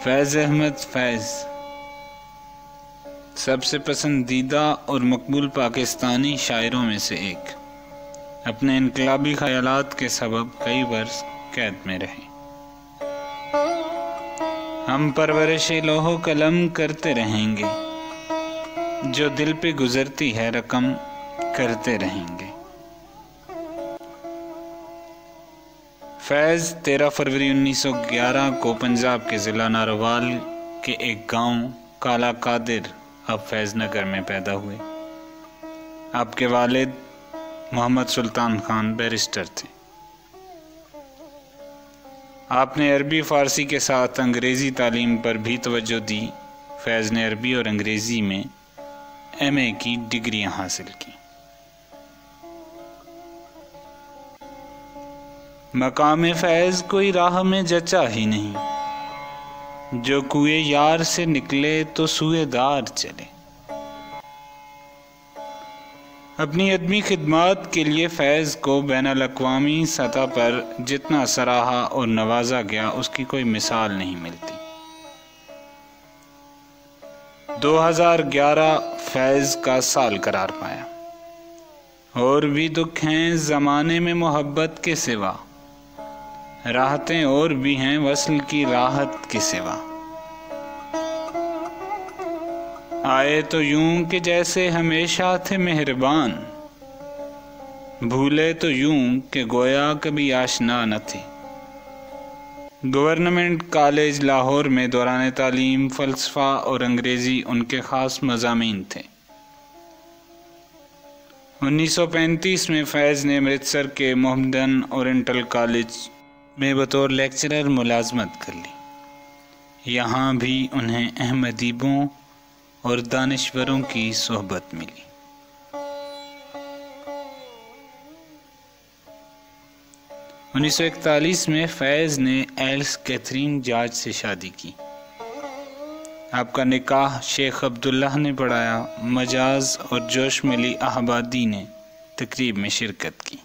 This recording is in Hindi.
फैज़ अहमद फैज़ सबसे पसंदीदा और मकबूल पाकिस्तानी शायरों में से एक। अपने इनकलाबी ख्यालात के सबब कई वर्ष कैद में रहे। हम परवरिश लोहो कलम करते रहेंगे, जो दिल पे गुजरती है रकम करते रहेंगे। फैज़ 13 फरवरी 1911 को पंजाब के ज़िला नारोवाल के एक गांव काला कादिर अब फैज़ नगर में पैदा हुए। आपके वालिद मोहम्मद सुल्तान खान बैरिस्टर थे। आपने अरबी फ़ारसी के साथ अंग्रेज़ी तालीम पर भी तवज्जो दी। फैज़ ने अरबी और अंग्रेज़ी में MA की डिग्रियां हासिल की। मकाम फैज़ कोई राह में जचा ही नहीं, जो कुएं यार से निकले तो सुएदार चले। अपनी अदमी खिदमात के लिए फैज़ को बैनुल अक़वामी सतह पर जितना सराहा और नवाजा गया, उसकी कोई मिसाल नहीं मिलती। 2011 फैज़ का साल करार पाया। और भी दुख हैं ज़माने में मोहब्बत के सिवा, राहतें और भी हैं वस्ल की राहत के सिवा। आए तो यूं कि जैसे हमेशा थे मेहरबान, भूले तो यूं कि गोया कभी आशना न थे। गवर्नमेंट कॉलेज लाहौर में दौरान तालीम फ़लसफ़ा और अंग्रेज़ी उनके ख़ास मज़ामीन थे। 1935 में फैज़ ने अमृतसर के मोहम्मदन ओरिएंटल कॉलेज में बतौर लेक्चरर मुलाजमत कर ली। यहाँ भी उन्हें अहम अदीबों और दानिश्वरों की सोहबत मिली। उन्नीस 1941 में फैज़ ने एल्स कैथरीन जॉर्ज से शादी की। आपका निकाह शेख अब्दुल्लाह ने पढ़ाया। मजाज और जोश मिली अहबादी ने तकरीब में शिरकत की।